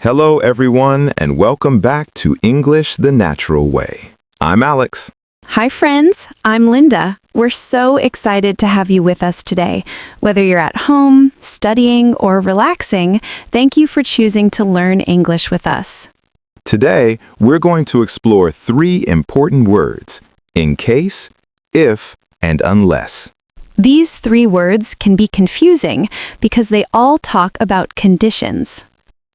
Hello, everyone, and welcome back to English the Natural Way. I'm Alex. Hi, friends. I'm Linda. We're so excited to have you with us today. Whether you're at home, studying, or relaxing, thank you for choosing to learn English with us. Today, we're going to explore three important words: in case, if, and unless. These three words can be confusing because they all talk about conditions.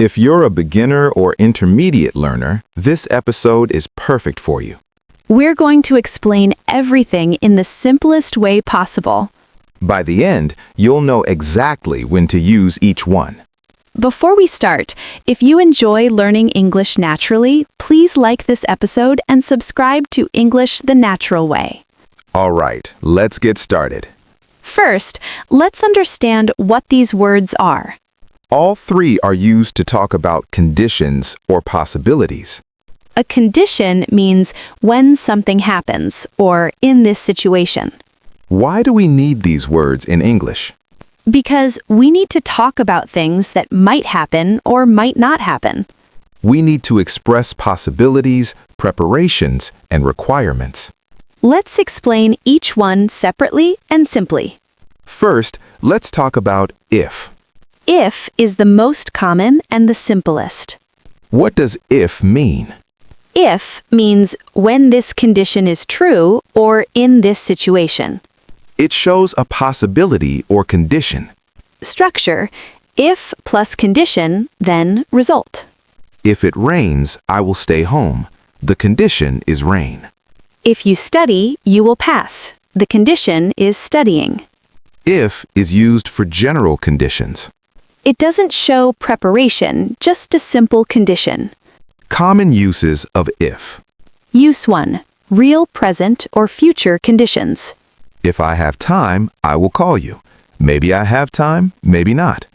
If you're a beginner or intermediate learner, this episode is perfect for you. We're going to explain everything in the simplest way possible. By the end, you'll know exactly when to use each one. Before we start, if you enjoy learning English naturally, please like this episode and subscribe to English the Natural Way. All right, let's get started. First, let's understand what these words are. All three are used to talk about conditions or possibilities. A condition means when something happens, or in this situation. Why do we need these words in English? Because we need to talk about things that might happen or might not happen. We need to express possibilities, preparations, and requirements. Let's explain each one separately and simply. First, let's talk about if. If is the most common and the simplest. What does if mean? If means when this condition is true or in this situation. It shows a possibility or condition. Structure: if plus condition, then result. If it rains, I will stay home. The condition is rain. If you study, you will pass. The condition is studying. If is used for general conditions. It doesn't show preparation, just a simple condition. Common uses of if. Use 1. Real present or future conditions. If I have time, I will call you. Maybe I have time, maybe not.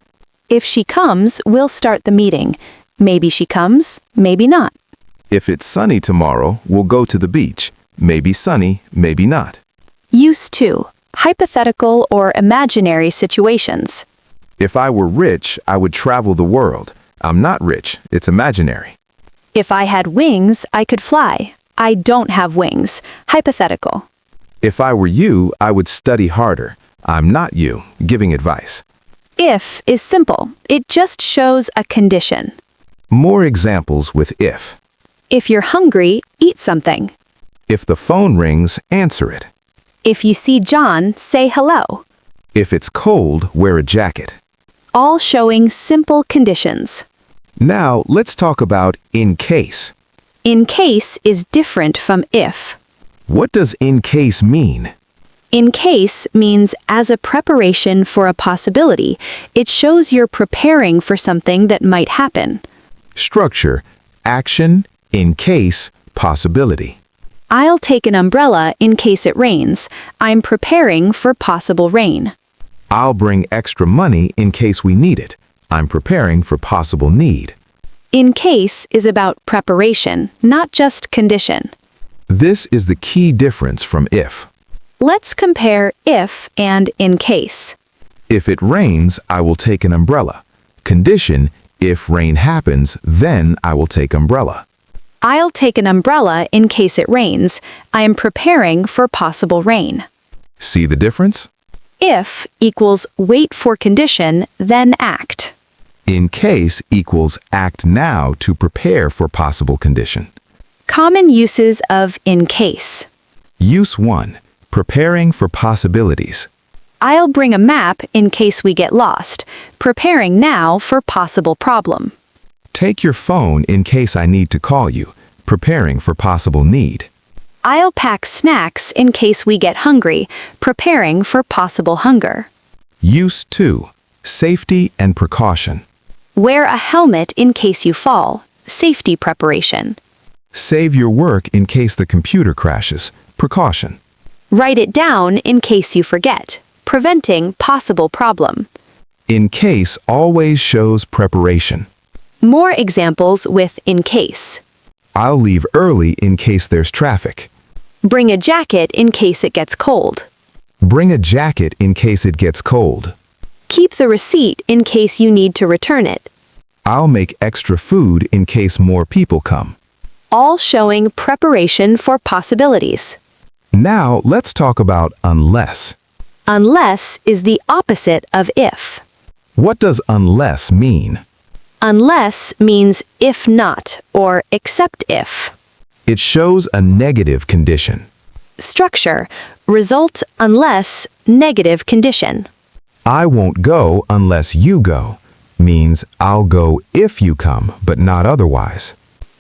If she comes, we'll start the meeting. Maybe she comes, maybe not. If it's sunny tomorrow, we'll go to the beach. Maybe sunny, maybe not. Use 2. Hypothetical or imaginary situations. If I were rich, I would travel the world. I'm not rich, it's imaginary. If I had wings, I could fly. I don't have wings. Hypothetical. If I were you, I would study harder. I'm not you, giving advice. If is simple. It just shows a condition. More examples with if. If you're hungry, eat something. If the phone rings, answer it. If you see John, say hello. If it's cold, wear a jacket. All showing simple conditions. Now, let's talk about in case. In case is different from if. What does in case mean? In case means as a preparation for a possibility. It shows you're preparing for something that might happen. Structure: action, in case, possibility. I'll take an umbrella in case it rains. I'm preparing for possible rain. I'll bring extra money in case we need it. I'm preparing for possible need. In case is about preparation, not just condition. This is the key difference from if. Let's compare if and in case. If it rains, I will take an umbrella. Condition: if rain happens, then I will take umbrella. I'll take an umbrella in case it rains. I am preparing for possible rain. See the difference? If equals wait for condition, then act. In case equals act now to prepare for possible condition. Common uses of in case. Use 1. Preparing for possibilities. I'll bring a map in case we get lost. Preparing now for possible problem. Take your phone in case I need to call you. Preparing for possible need. I'll pack snacks in case we get hungry. Preparing for possible hunger. Use 2. Safety and precaution. Wear a helmet in case you fall. Safety preparation. Save your work in case the computer crashes. Precaution. Write it down in case you forget. Preventing possible problem. In case always shows preparation. More examples with in case. I'll leave early in case there's traffic. Bring a jacket in case it gets cold. Bring a jacket in case it gets cold. Keep the receipt in case you need to return it. I'll make extra food in case more people come. all showing preparation for possibilities. Now let's talk about unless. Unless is the opposite of if. What does unless mean? Unless means if not or except if. It shows a negative condition. Structure, result unless negative condition. I won't go unless you go means I'll go if you come, but not otherwise.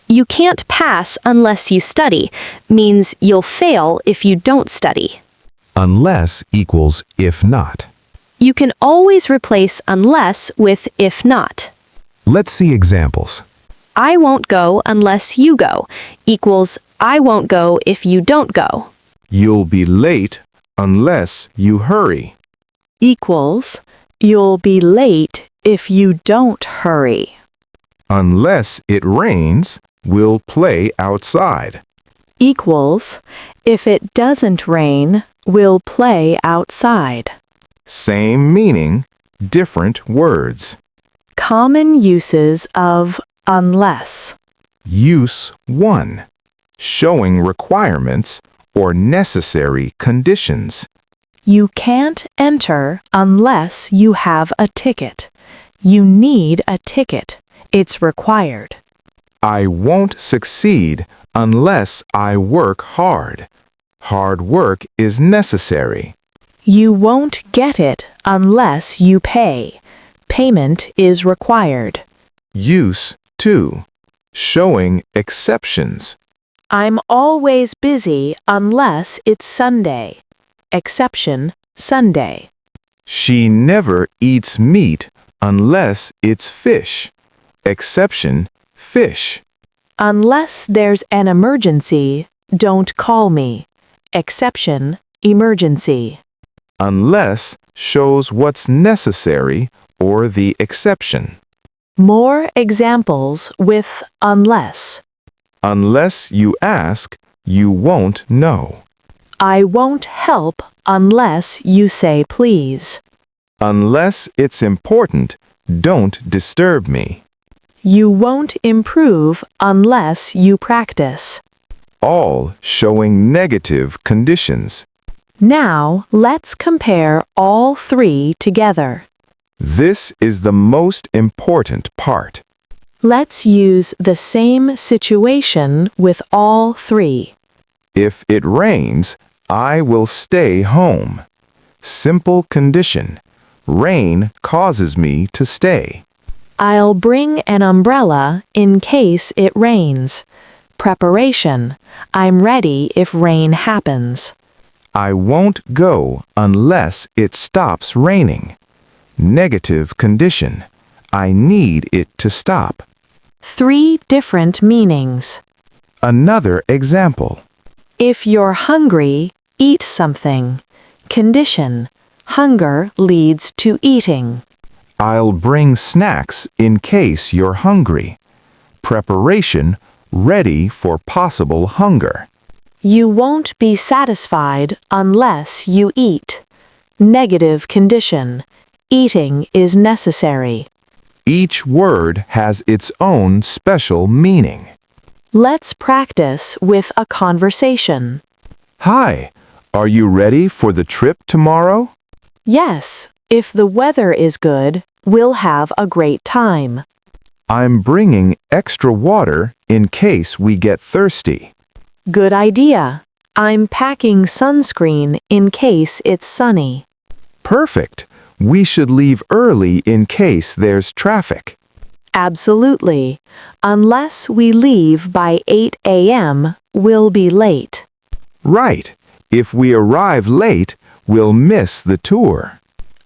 You can't pass unless you study means you'll fail if you don't study. Unless equals if not. You can always replace unless with if not. Let's see examples. I won't go unless you go equals I won't go if you don't go. You'll be late unless you hurry. Equals, you'll be late if you don't hurry. Unless it rains, we'll play outside. Equals, if it doesn't rain, we'll play outside. Same meaning, different words. Common uses of unless. Use 1. Showing requirements or necessary conditions. You can't enter unless you have a ticket. You need a ticket. It's required. I won't succeed unless I work hard. Hard work is necessary. You won't get it unless you pay. Payment is required. Use 2. Showing exceptions. I'm always busy unless it's Sunday. Exception, Sunday. She never eats meat unless it's fish. Exception, fish. Unless there's an emergency, don't call me. Exception, emergency. Unless shows what's necessary or the exception. More examples with unless. Unless you ask, you won't know. I won't help unless you say please. Unless it's important, don't disturb me. You won't improve unless you practice. All showing negative conditions. Now, let's compare all three together. This is the most important part. Let's use the same situation with all three. If it rains, I will stay home. Simple condition. Rain causes me to stay. I'll bring an umbrella in case it rains. Preparation. I'm ready if rain happens. I won't go unless it stops raining. Negative condition. I need it to stop. Three different meanings. Another example. If you're hungry, eat something. Condition. Hunger leads to eating. I'll bring snacks in case you're hungry. Preparation. Ready for possible hunger. You won't be satisfied unless you eat. Negative condition. Eating is necessary. Each word has its own special meaning. Let's practice with a conversation. Hi, are you ready for the trip tomorrow? Yes, if the weather is good, we'll have a great time. I'm bringing extra water in case we get thirsty. Good idea. I'm packing sunscreen in case it's sunny. Perfect. We should leave early in case there's traffic. Absolutely. Unless we leave by 8 a.m., we'll be late. Right. If we arrive late, we'll miss the tour.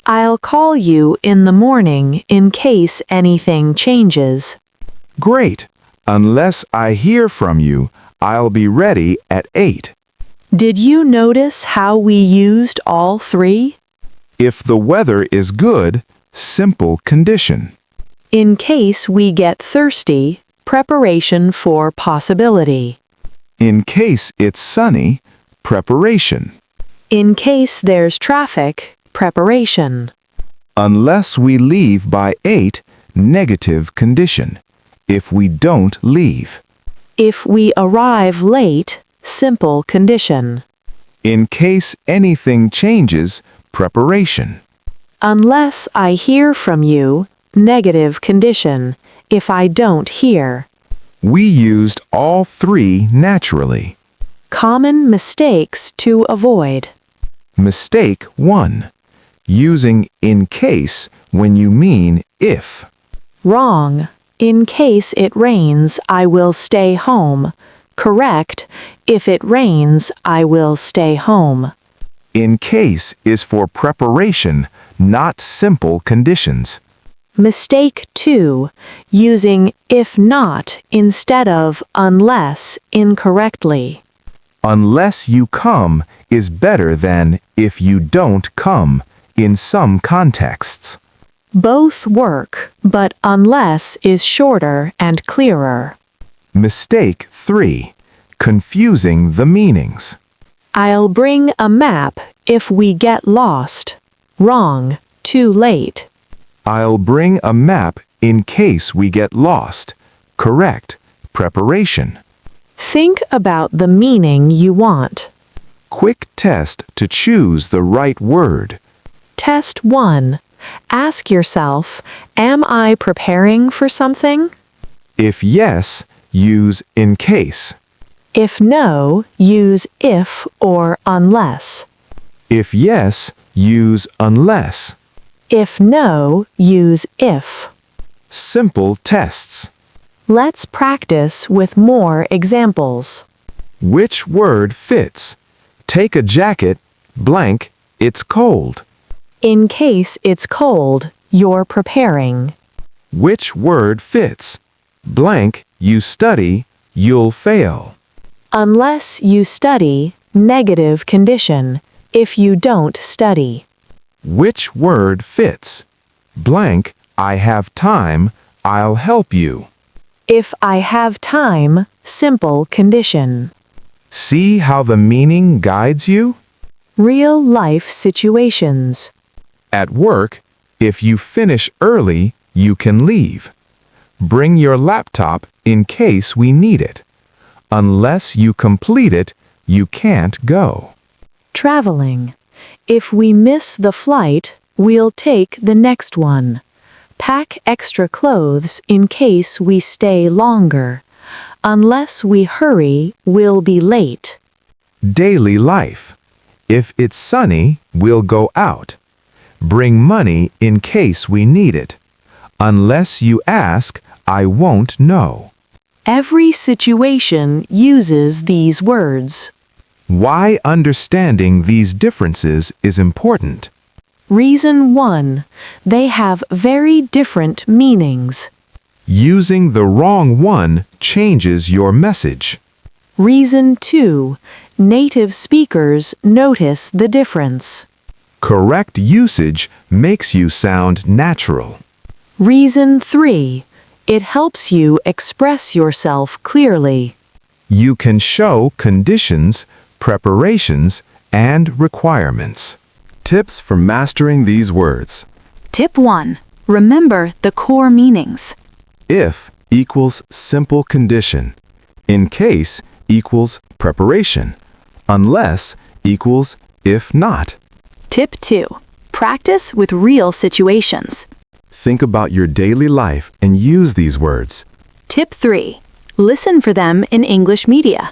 I'll call you in the morning in case anything changes. Great. Unless I hear from you, I'll be ready at 8. Did you notice how we used all three? If the weather is good, simple condition. In case we get thirsty, preparation for possibility. In case it's sunny, preparation. In case there's traffic, preparation. Unless we leave by 8, negative condition. If we don't leave. If we arrive late, simple condition. In case anything changes, preparation. Unless I hear from you, negative condition. If I don't hear. We used all three naturally. Common mistakes to avoid. Mistake 1. Using in case when you mean if. Wrong. In case it rains, I will stay home. Correct. If it rains, I will stay home. In case is for preparation, not simple conditions. Mistake 2. Using if not instead of unless incorrectly. Unless you come is better than if you don't come in some contexts. Both work, but unless is shorter and clearer. Mistake 3. Confusing the meanings. I'll bring a map if we get lost. Wrong. Too late. I'll bring a map in case we get lost. Correct. Preparation. Think about the meaning you want. Quick test to choose the right word. Test 1. Ask yourself, am I preparing for something? If yes, use in case. If no, use if or unless. If yes, use unless. If no, use if. Simple tests. Let's practice with more examples. Which word fits? Take a jacket, blank, it's cold. In case it's cold, you're preparing. Which word fits? Blank, you study, you'll fail. Unless you study, negative condition. If you don't study. Which word fits? Blank, I have time, I'll help you. If I have time, simple condition. See how the meaning guides you? Real life situations. At work, if you finish early, you can leave. Bring your laptop in case we need it. Unless you complete it, you can't go. Traveling. If we miss the flight, we'll take the next one. Pack extra clothes in case we stay longer. Unless we hurry, we'll be late. Daily life. If it's sunny, we'll go out. Bring money in case we need it. Unless you ask, I won't know. Every situation uses these words. Why understanding these differences is important. Reason 1. They have very different meanings. Using the wrong one changes your message. Reason 2. Native speakers notice the difference. Correct usage makes you sound natural. Reason 3. It helps you express yourself clearly. You can show conditions, preparations, and requirements. Tips for mastering these words. Tip 1. Remember the core meanings. If equals simple condition. In case equals preparation. Unless equals if not. Tip 2. Practice with real situations. Think about your daily life and use these words. Tip 3. Listen for them in English media.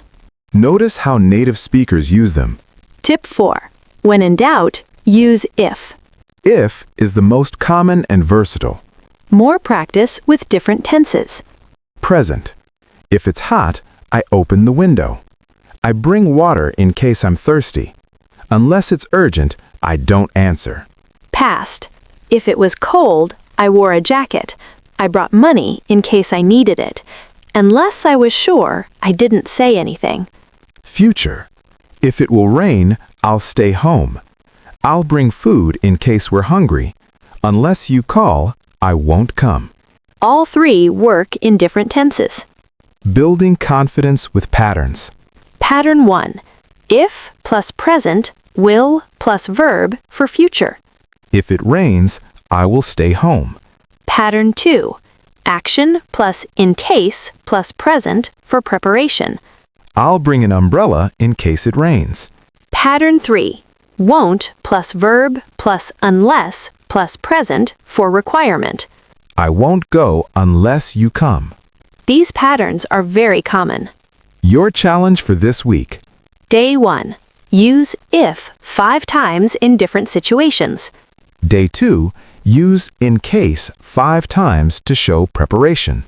Notice how native speakers use them. Tip 4. When in doubt, use if. If is the most common and versatile. More practice with different tenses. Present. If it's hot, I open the window. I bring water in case I'm thirsty. Unless it's urgent, I don't answer. Past. If it was cold, I wore a jacket. I brought money in case I needed it. Unless I was sure, I didn't say anything. Future. If it will rain, I'll stay home. I'll bring food in case we're hungry. Unless you call, I won't come. All three work in different tenses. Building confidence with patterns. Pattern 1. If plus present, will plus verb for future. If it rains, I will stay home. Pattern 2. Action plus in case plus present for preparation. I'll bring an umbrella in case it rains. Pattern 3. Won't plus verb plus unless plus present for requirement. I won't go unless you come. These patterns are very common. Your challenge for this week. Day 1. Use if 5 times in different situations. Day 2. Use in case 5 times to show preparation.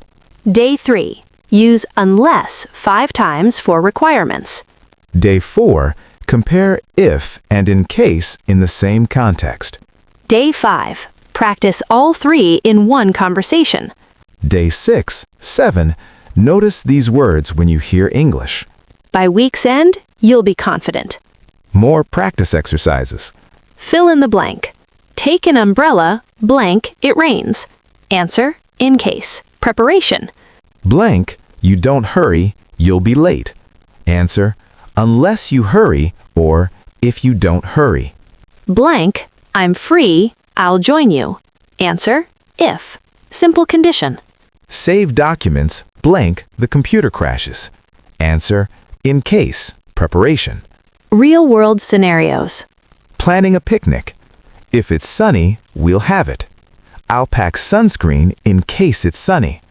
Day 3. Use unless 5 times for requirements. Day 4. Compare if and in case in the same context. Day 5. Practice all 3 in one conversation. Day 6, 7. Notice these words when you hear English. By week's end, you'll be confident. More practice exercises. Fill in the blank. Take an umbrella, blank, it rains. Answer, in case. Preparation. Blank, you don't hurry, you'll be late. Answer, unless you hurry or if you don't hurry. Blank, I'm free, I'll join you. Answer, if. Simple condition. Save documents, blank, the computer crashes. Answer, in case, preparation. Real-world scenarios. Planning a picnic. If it's sunny, we'll have it. I'll pack sunscreen in case it's sunny.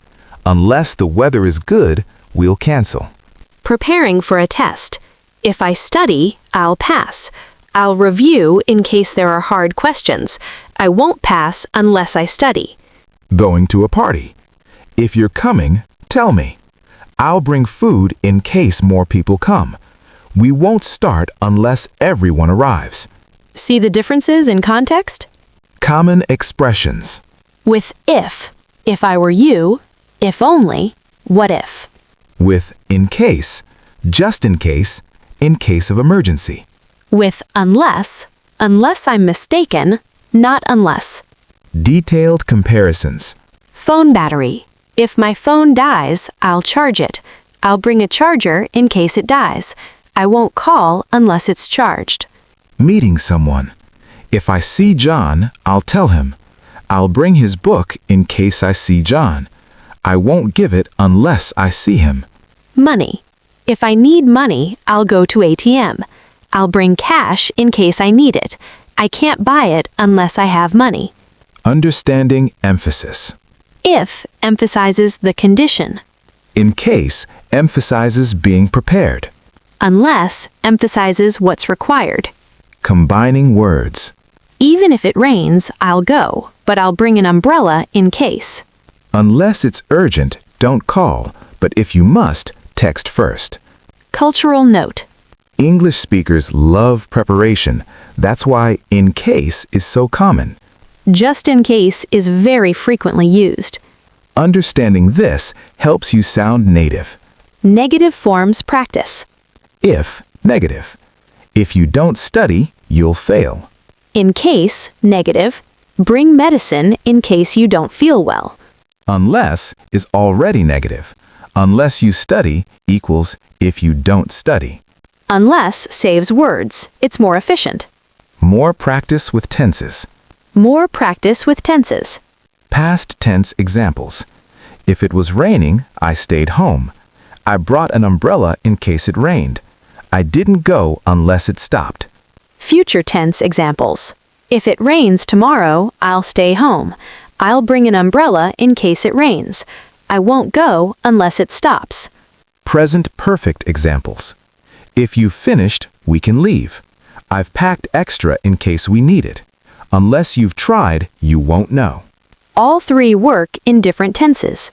Unless the weather is good, we'll cancel. Preparing for a test. If I study, I'll pass. I'll review in case there are hard questions. I won't pass unless I study. Going to a party. If you're coming, tell me. I'll bring food in case more people come. We won't start unless everyone arrives. See the differences in context? Common expressions. With if I were you, if only, what if. With in case, just in case of emergency. With unless I'm mistaken, not unless. Detailed comparisons. Phone battery. If my phone dies, I'll charge it. I'll bring a charger in case it dies. I won't call unless it's charged. Meeting someone. If I see John, I'll tell him. I'll bring his book in case I see John. I won't give it unless I see him. Money. If I need money, I'll go to ATM. I'll bring cash in case I need it. I can't buy it unless I have money. Understanding emphasis. If emphasizes the condition. In case emphasizes being prepared. Unless emphasizes what's required. Combining words. Even if it rains, I'll go, but I'll bring an umbrella in case. Unless it's urgent, don't call, but if you must, text first. Cultural note. English speakers love preparation. That's why in case is so common. Just in case is very frequently used. Understanding this helps you sound native. Negative forms practice. If, negative. If you don't study, you'll fail. In case, negative. Bring medicine in case you don't feel well. Unless is already negative. Unless you study equals if you don't study. Unless saves words. It's more efficient. More practice with tenses. More practice with tenses. Past tense examples. If it was raining, I stayed home. I brought an umbrella in case it rained. I didn't go unless it stopped. Future tense examples. If it rains tomorrow, I'll stay home. I'll bring an umbrella in case it rains. I won't go unless it stops. Present perfect examples. If you've finished, we can leave. I've packed extra in case we need it. Unless you've tried, you won't know. All 3 work in different tenses.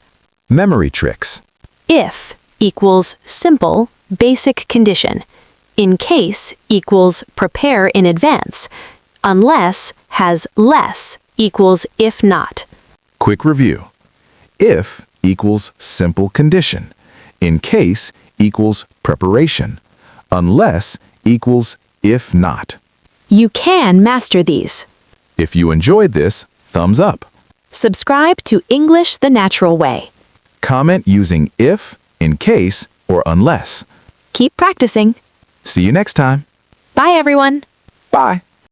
Memory tricks. If equals simple, basic condition. In case equals prepare in advance. Unless has less equals if not. Quick review. If equals simple condition. In case equals preparation. Unless equals if not. You can master these. If you enjoyed this, thumbs up. Subscribe to English the Natural Way. Comment using if, in case, or unless. Keep practicing. See you next time. Bye, everyone. Bye.